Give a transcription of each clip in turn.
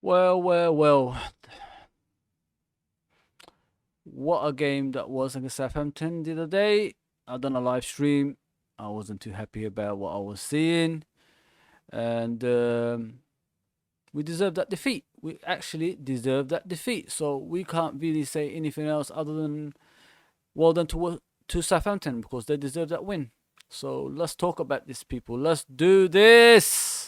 Well. What a game that was against Southampton the other day. I done a live stream. I wasn't too happy about what I was seeing. And we deserved that defeat. We actually deserved that defeat. So we can't really say anything else other than well done to Southampton because they deserve that win. So let's talk about this, people. Let's do this.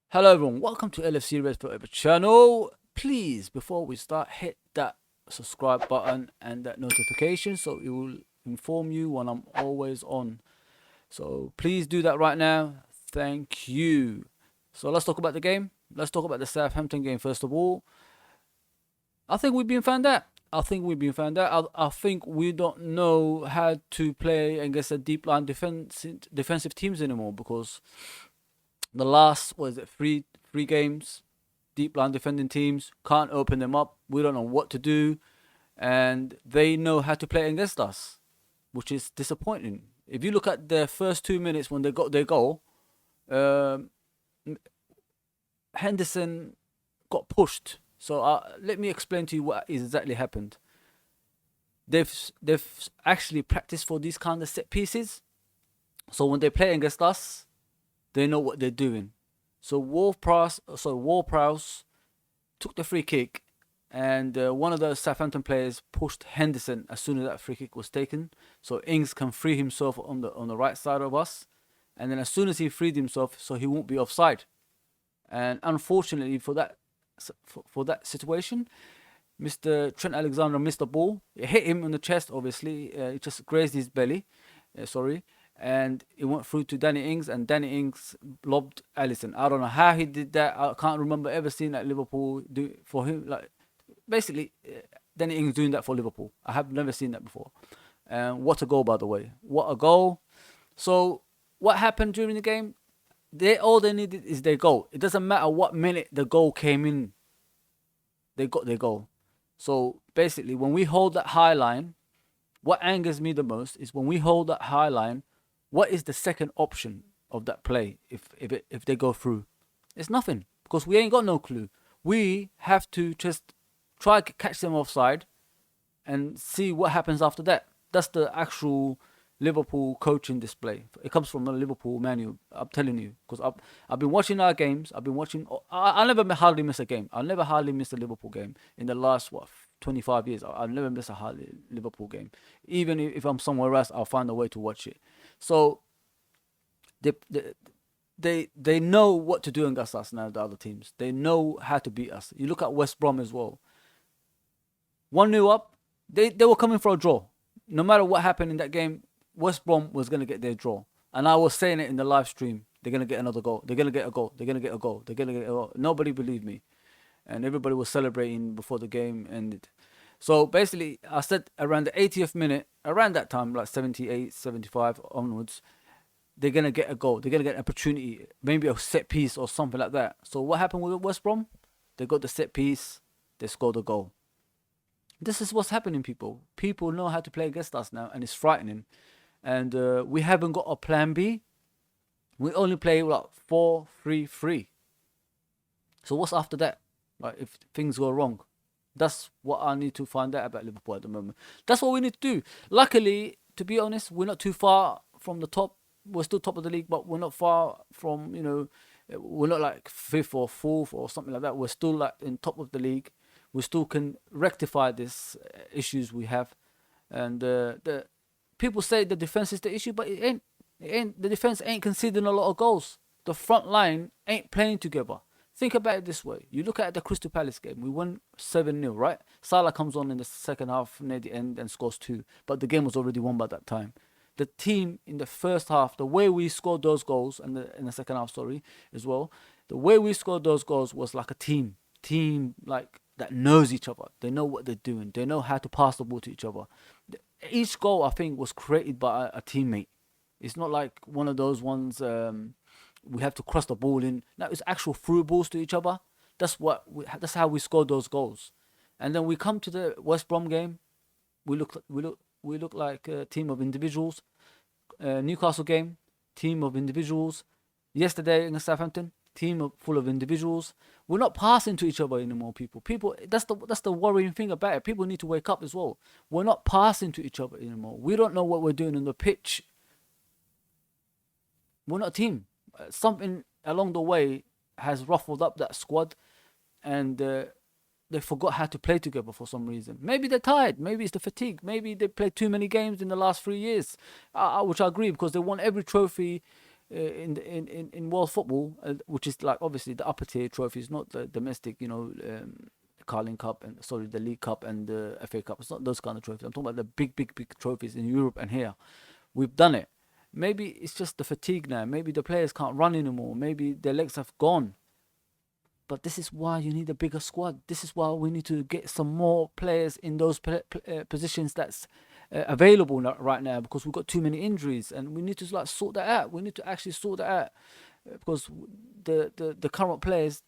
Hello everyone, welcome to LFC Red Forever channel. Please, before we start, hit that subscribe button and that notification so it will inform you when I'm always on. So please do that right now. Thank you. So let's talk about the game. Let's talk about the Southampton game first of all. I think we've been found out. I think we don't know how to play against a deep line defensive teams anymore because the last was it three games, deep line defending teams can't open them up. We don't know what to do, and they know how to play against us, which is disappointing. If you look at their first 2 minutes when they got their goal, um, Henderson got pushed. So let me explain to you what exactly happened. They've actually practiced for these kind of set pieces. So when they play against us, they know what they're doing. So Ward-Prowse took the free kick, and one of the Southampton players pushed Henderson as soon as that free kick was taken. So Ings can free himself on the right side of us, and then as soon as he freed himself, so he won't be offside. And unfortunately for that situation, Mr. Trent Alexander missed the ball. It hit him on the chest, obviously. It just grazed his belly. Sorry. And it went through to Danny Ings, and Danny Ings lobbed Alisson. I don't know how he did that. I can't remember ever seeing that Liverpool do for him. Like basically, Danny Ings doing that for Liverpool. I have never seen that before. And what a goal, by the way! What a goal! So what happened during the game? All they needed is their goal. It doesn't matter what minute the goal came in. They got their goal. So basically, when we hold that high line, what angers me the most is when we hold that high line, what is the second option of that play if they go through? It's nothing because we ain't got no clue. We have to just try to catch them offside and see what happens after that. That's the actual Liverpool coaching display. It comes from the Liverpool manual. I'm telling you, because I've been watching our games. I've been watching. I never hardly miss a game. I never hardly miss a Liverpool game in the last 25 years. I've never missed a hardly Liverpool game. Even if I'm somewhere else, I'll find a way to watch it. So they they know what to do against us now. The other teams, they know how to beat us. You look at West Brom as well. 1-0 up, they were coming for a draw. No matter what happened in that game, West Brom was gonna get their draw. And I was saying it in the live stream. They're gonna get another goal. They're gonna get a goal. They're gonna get a goal. They're gonna get a goal. Nobody believed me, and everybody was celebrating before the game ended. So basically, I said around the 80th minute, around that time, like 78, 75 onwards, they're gonna get a goal. They're gonna get an opportunity, maybe a set piece or something like that. So what happened with West Brom? They got the set piece. They scored a goal. This is what's happening, people. People know how to play against us now, and it's frightening. And we haven't got a plan B. We only play like 4-3-3. So what's after that? Like if things go wrong, that's what I need to find out about Liverpool at the moment. That's what we need to do. Luckily, to be honest, we're not too far from the top. We're still top of the league, but we're not far from we're not like fifth or fourth or something like that. We're still like in top of the league. We still can rectify these issues we have, and the people say the defense is the issue, but it ain't. It ain't. The defense ain't conceding a lot of goals. The front line ain't playing together. Think about it this way. You look at the Crystal Palace game. We won 7-0, right? Salah comes on in the second half near the end and scores two. But the game was already won by that time. The team in the first half, the way we scored those goals and in the second half, sorry, as well, The way we scored those goals was like a team like that knows each other. They know what they're doing. They know how to pass the ball to each other. Each goal, I think, was created by a teammate. It's not like one of those ones we have to cross the ball in. No, it's actual through balls to each other. That's how we scored those goals. And then we come to the West Brom game. We look like a team of individuals. Newcastle game, team of individuals. Yesterday in Southampton, full of individuals. We're not passing to each other anymore, people. That's the worrying thing about it. People need to wake up as well. We're not passing to each other anymore. We don't know what we're doing on the pitch. We're not a team. Something along the way has ruffled up that squad, and they forgot how to play together for some reason. Maybe they're tired. Maybe it's the fatigue. Maybe they played too many games in the last 3 years, which I agree, because they won every trophy in world football, which is like obviously the upper tier trophies, not the domestic, the Carling Cup and the League Cup and the FA Cup. It's not those kind of trophies. I'm talking about the big trophies in Europe and here. We've done it. Maybe it's just the fatigue now. Maybe the players can't run anymore. Maybe their legs have gone. But this is why you need a bigger squad. This is why we need to get some more players in those positions that's available right now, because we've got too many injuries, and we need to sort that out. We need to actually sort that out, because the current players,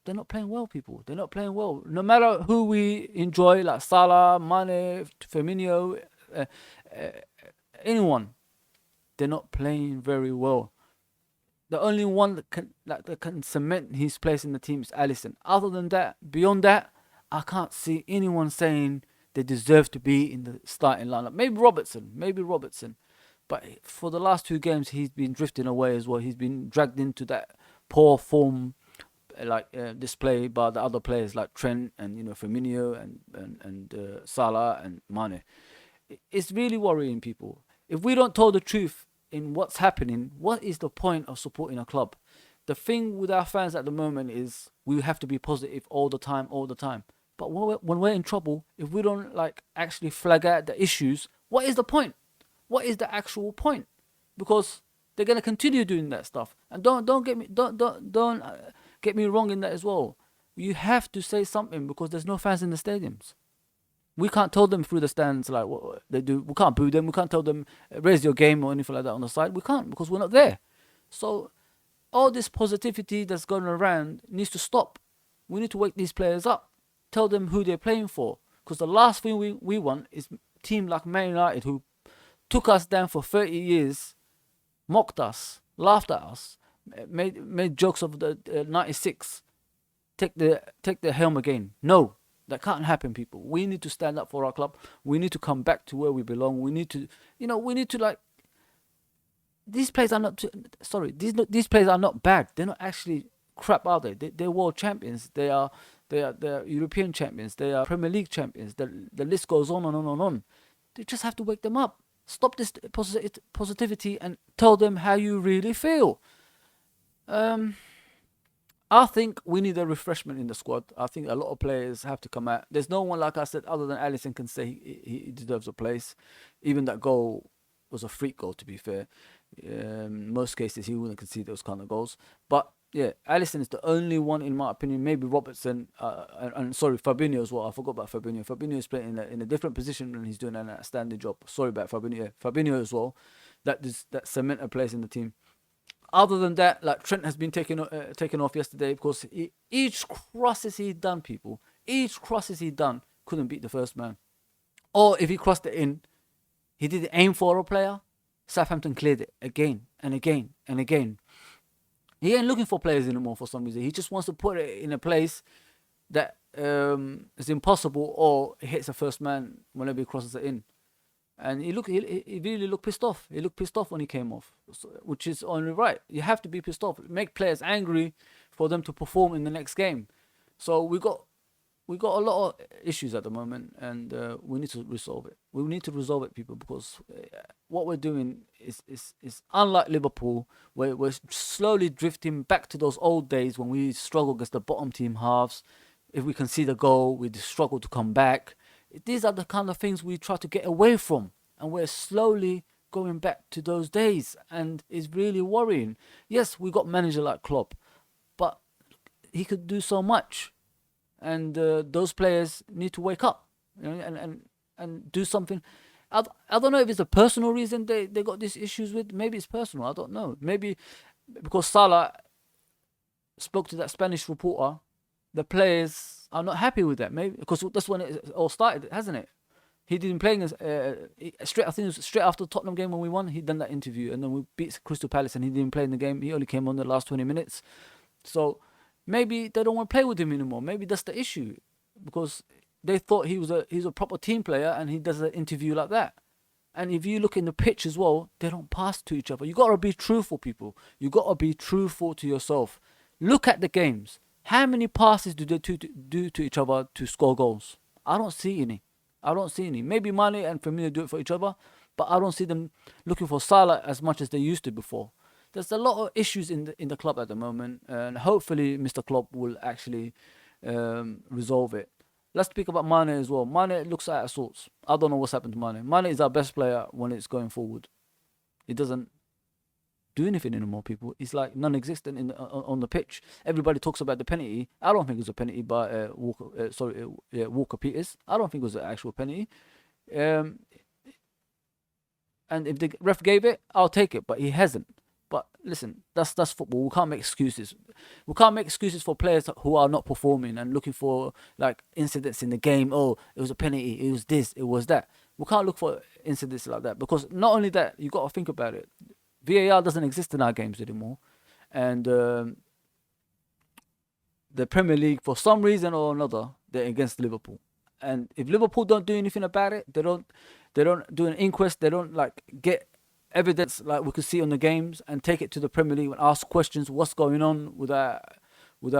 they're not playing well, people. They're not playing well. No matter who we enjoy, like Salah, Mane, Firmino, anyone, they're not playing very well. The only one that can cement his place in the team is Alisson. Other than that, beyond that, I can't see anyone saying they deserve to be in the starting lineup. Maybe Robertson. But for the last 2 games, he's been drifting away as well. He's been dragged into that poor form, display by the other players like Trent and Firmino and Salah and Mane. It's really worrying, people. If we don't tell the truth in what's happening, what is the point of supporting a club? The thing with our fans at the moment is we have to be positive all the time. But when we're in trouble, if we don't actually flag out the issues, what is the point? What is the actual point? Because they're gonna continue doing that stuff. And don't get me wrong in that as well. You have to say something, because there's no fans in the stadiums. We can't tell them through the stands like what they do. We can't boo them. We can't tell them raise your game or anything like that on the side. We can't, because we're not there. So all this positivity that's going around needs to stop. We need to wake these players up. Tell them who they're playing for. Because the last thing we want is a team like Man United, who took us down for 30 years, mocked us, laughed at us, made jokes of the 96. Take the helm again. No. That can't happen, people. We need to stand up for our club. We need to come back to where we belong. We need to, these players are not, these players are not bad. They're not actually crap, are they? They're world champions. They are European champions. They are Premier League champions. The list goes on and on and on. They just have to wake them up. Stop this positivity and tell them how you really feel. I think we need a refreshment in the squad. I think a lot of players have to come out. There's no one, like I said, other than Alisson can say he deserves a place. Even that goal was a freak goal, to be fair. Most cases he wouldn't concede those kind of goals. But yeah, Alisson is the only one, in my opinion. Maybe Robertson and Fabinho as well. I forgot about Fabinho. Fabinho is playing in a different position and he's doing an outstanding job. Sorry about Fabinho. Yeah, Fabinho as well. That cement a place in the team. Other than that, Trent has been taken off yesterday, because each crosses he done, people, couldn't beat the first man. Or if he crossed it in, he didn't aim for a player, Southampton cleared it again and again and again. He ain't looking for players anymore for some reason. He just wants to put it in a place that is impossible, or it hits the first man whenever he crosses it in. And he really looked pissed off. He looked pissed off when he came off, which is only right. You have to be pissed off. Make players angry for them to perform in the next game. So we got a lot of issues at the moment, and we need to resolve it. We need to resolve it, people, because what we're doing is unlike Liverpool, where we're slowly drifting back to those old days when we struggle against the bottom team halves. If we concede a goal, we struggle to come back. These are the kind of things we try to get away from, and we're slowly going back to those days, and it's really worrying. Yes, we got manager like Klopp, but he could do so much, and those players need to wake up, and do something. I don't know if it's a personal reason they got these issues with. Maybe it's personal. I don't know. Maybe because Salah spoke to that Spanish reporter, the players are not happy with that. Maybe because that's when it all started, hasn't it? He didn't playing as straight. I think it was straight after the Tottenham game when we won. He done that interview, and then we beat Crystal Palace, and he didn't play in the game. He only came on the last 20 minutes. So maybe they don't want to play with him anymore. Maybe that's the issue, because they thought he's a proper team player, and he does an interview like that. And if you look in the pitch as well, they don't pass to each other. You gotta be truthful, people. You gotta be truthful to yourself. Look at the games. How many passes do they do to each other to score goals? I don't see any. Maybe Mane and Firmino do it for each other, but I don't see them looking for Salah as much as they used to before. There's a lot of issues in the club at the moment, and hopefully Mr. Klopp will actually resolve it. Let's speak about Mane as well. Mane looks out of sorts. I don't know what's happened to Mane. Mane is our best player when it's going forward. He doesn't do anything anymore, people. He's like non-existent on the pitch. Everybody talks about the penalty. I don't think it was a penalty by Walker Peters. I don't think it was an actual penalty. And if the ref gave it, I'll take it, but he hasn't. But listen, that's football. We can't make excuses. We can't make excuses for players who are not performing and looking for like incidents in the game. Oh, it was a penalty. It was this. It was that. We can't look for incidents like that, because not only that, you got to think about it. VAR doesn't exist in our games anymore, and the Premier League, for some reason or another, they're against Liverpool. And if Liverpool don't do anything about it, they don't do an inquest. They don't like get evidence like we could see on the games and take it to the Premier League and ask questions. What's going on with our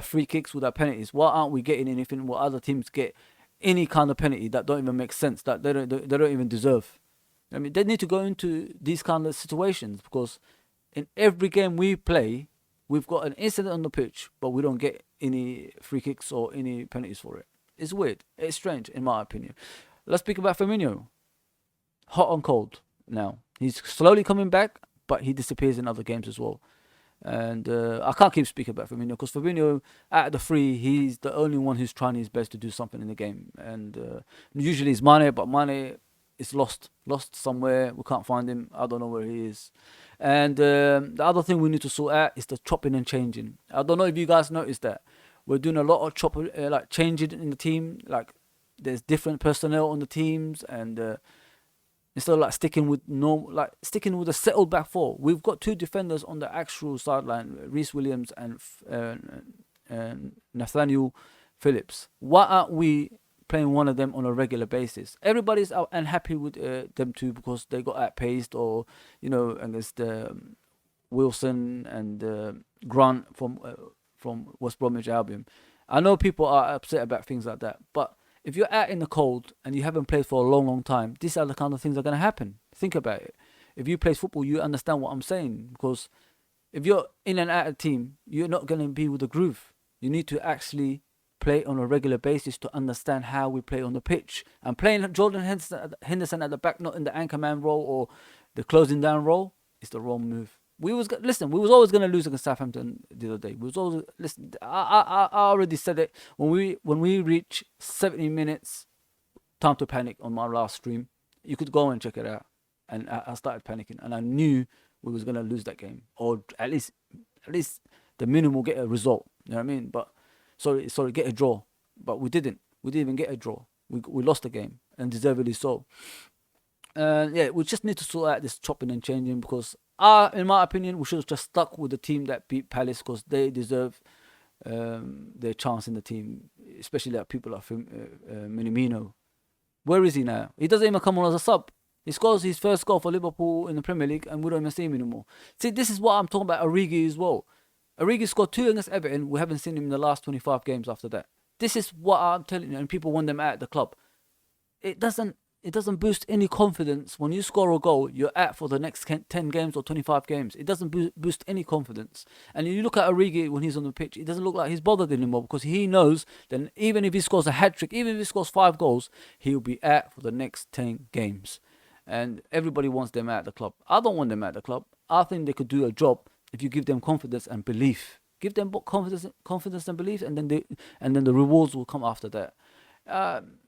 free kicks, with our penalties? Why aren't we getting anything? What other teams get any kind of penalty that don't even make sense, that they don't even deserve? I mean, they need to go into these kind of situations, because in every game we play, we've got an incident on the pitch, but we don't get any free kicks or any penalties for it. It's weird. It's strange, in my opinion. Let's speak about Firmino. Hot and cold now. He's slowly coming back, but he disappears in other games as well. And I can't keep speaking about Firmino, because Firmino, out of the three, he's the only one who's trying his best to do something in the game. And usually it's Mane, but Mane is lost somewhere. We can't find him. I don't know where he is. And the other thing we need to sort out is the chopping and changing. I don't know if you guys noticed that. We're doing a lot of like changing in the team. Like there's different personnel on the teams, and instead of like sticking with a settled back four, we've got two defenders on the actual sideline, Reece Williams and Nathaniel Phillips. Why aren't we playing one of them on a regular basis? Everybody's unhappy with them two because they got outpaced, or against Wilson and Grant from West Bromwich Albion. I know people are upset about things like that, but if you're out in the cold and you haven't played for a long time, these are the kind of things that are going to happen. Think about it. If you play football, you understand what I'm saying, because if you're in and out of team, you're not going to be with the groove. You need to actually play on a regular basis to understand how we play on the pitch. And playing Jordan Henderson at the back, not in the anchorman role or the closing down role, is the wrong move. We was always going to lose against Southampton the other day. I already said it when we reach 70 minutes, time to panic on my last stream. You could go and check it out, and I started panicking, and I knew we was going to lose that game, or at least the minimum get a result. You know what I mean? But sorry, get a draw. But we didn't. We didn't even get a draw. We lost the game, and deservedly so. We just need to sort out this chopping and changing, because in my opinion, we should have just stuck with the team that beat Palace, because they deserve their chance in the team, especially like people like Minamino. Where is he now? He doesn't even come on as a sub. He scores his first goal for Liverpool in the Premier League, and we don't even see him anymore. See, this is what I'm talking about Origi as well. Origi scored 2 against Everton. We haven't seen him in the last 25 games after that. This is what I'm telling you, and people want them out of the club. It doesn't boost any confidence. When you score a goal, you're out for the next 10 games or 25 games. It doesn't boost any confidence. And you look at Origi when he's on the pitch, it doesn't look like he's bothered anymore, because he knows that even if he scores a hat-trick, even if he scores 5 goals, he'll be out for the next 10 games. And everybody wants them out of the club. I don't want them out of the club. I think they could do a job if you give them confidence and belief. Give them confidence and belief, and then the rewards will come after that.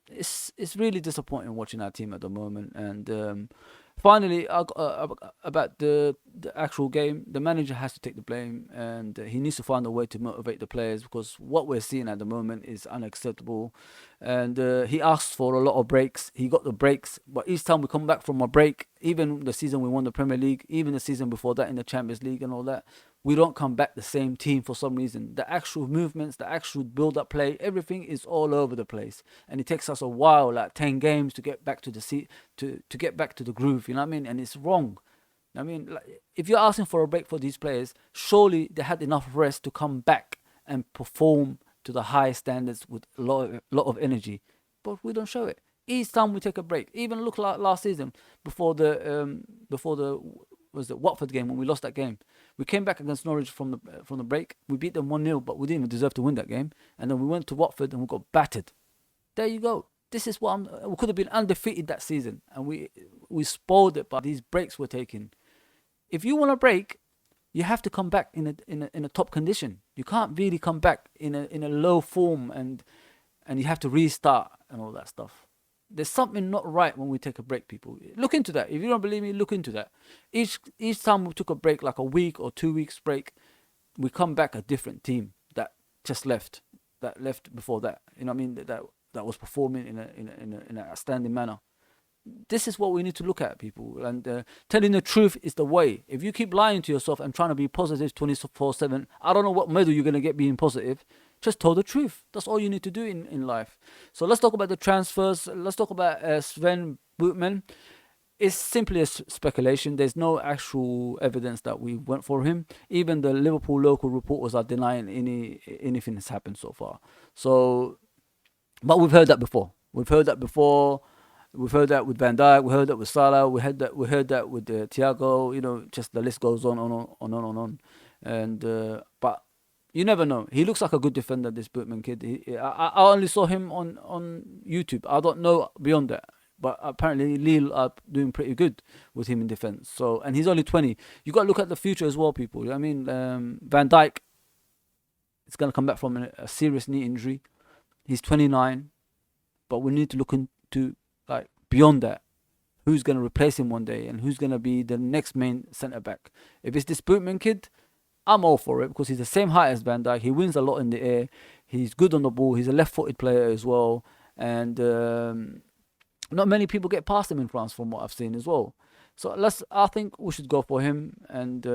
It's really disappointing watching our team at the moment. And finally, about the actual game, the manager has to take the blame, and he needs to find a way to motivate the players, because what we're seeing at the moment is unacceptable. And he asked for a lot of breaks. He got the breaks, but each time we come back from a break, even the season we won the Premier League, even the season before that in the Champions League and all that, we don't come back the same team for some reason. The actual movements, the actual build-up play, everything is all over the place, and it takes us a while, like 10 games, to get back to the to get back to the groove. You know what I mean? And it's wrong. I mean, like, if you're asking for a break for these players, surely they had enough rest to come back and perform to the high standards with a lot of energy. But we don't show it. Each time we take a break, even look like last season before the was the Watford game, when we lost that game. We came back against Norwich from the break. We beat them 1-0, but we didn't even deserve to win that game. And then we went to Watford and we got battered. There you go. This is what we could have been undefeated that season, and we spoiled it by these breaks we're taking. If you want a break, you have to come back in a top condition. You can't really come back in a low form, and you have to restart and all that stuff. There's something not right when we take a break, people. Look into that. If you don't believe me, look into that. Each time we took a break, like a week or 2 weeks break, we come back a different team that just left. That left before that. You know what I mean? That was performing in an outstanding manner. This is what we need to look at, people. And telling the truth is the way. If you keep lying to yourself and trying to be positive 24/7, I don't know what medal you're going to get being positive. Just tell the truth. That's all you need to do in life. So let's talk about the transfers. Let's talk about Sven Botman. It's simply a speculation. There's no actual evidence that we went for him. Even the Liverpool local reporters are denying anything that's happened so far. So, but we've heard that before. We've heard that with Van Dijk. We heard that with Salah. We heard that with Thiago. You know, just the list goes on. And but you never know. He looks like a good defender, this Botman kid. I only saw him on YouTube. I don't know beyond that. But apparently Lille are doing pretty good with him in defence. So, and he's only 20. You got to look at the future as well, people. You know what I mean? Van Dijk is going to come back from a serious knee injury. He's 29. But we need to look into, like, beyond that. Who's going to replace him one day, and who's going to be the next main centre-back. If it's this Botman kid, I'm all for it, because he's the same height as Van Dijk. He wins a lot in the air. He's good on the ball. He's a left-footed player as well. And not many people get past him in France, from what I've seen as well. So I think we should go for him, and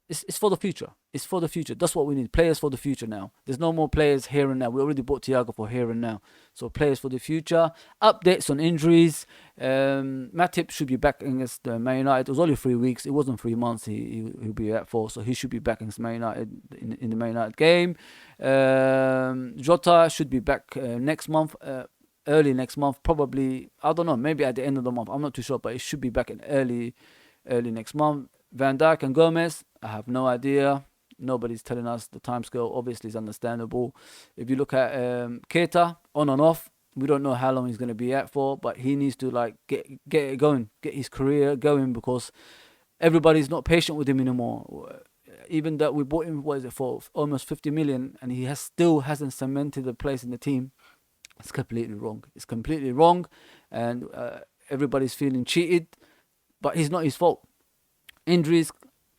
it's for the future. It's for the future. That's what we need. Players for the future now. There's no more players here and now. We already bought Thiago for here and now. So players for the future. Updates on injuries. Matip should be back against Man United. It was only 3 weeks. It wasn't 3 months. He'll be out for. So he should be back against Man United in the Man United game. Jota should be back next month. Early next month, probably. I don't know. Maybe at the end of the month. I'm not too sure, but it should be back in early next month. Van Dijk and Gomez, I have no idea. Nobody's telling us the timescale. Obviously, is understandable. If you look at Keita, on and off, we don't know how long he's going to be out for, but he needs to get it going, get his career going, because everybody's not patient with him anymore. Even that we bought him, for almost 50 million, and he still hasn't cemented a place in the team. It's completely wrong. It's completely wrong, and everybody's feeling cheated, but it's not his fault. Injuries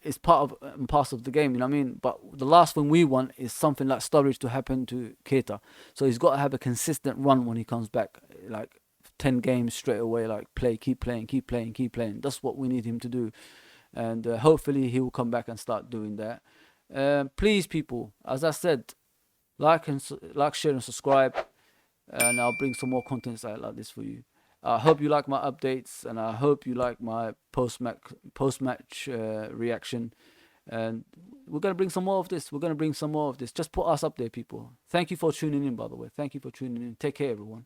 is part and parcel of the game, you know what I mean? But the last thing we want is something like Sturridge to happen to Keita. So he's got to have a consistent run when he comes back, like 10 games straight away, like keep playing. That's what we need him to do. And hopefully he will come back and start doing that. Please, people, as I said, like, share and subscribe. And I'll bring some more content like this for you. I hope you like my updates, and I hope you like my post-match reaction. And we're going to bring some more of this. Just put us up there, people. Thank you for tuning in, by the way. Thank you for tuning in. Take care, everyone.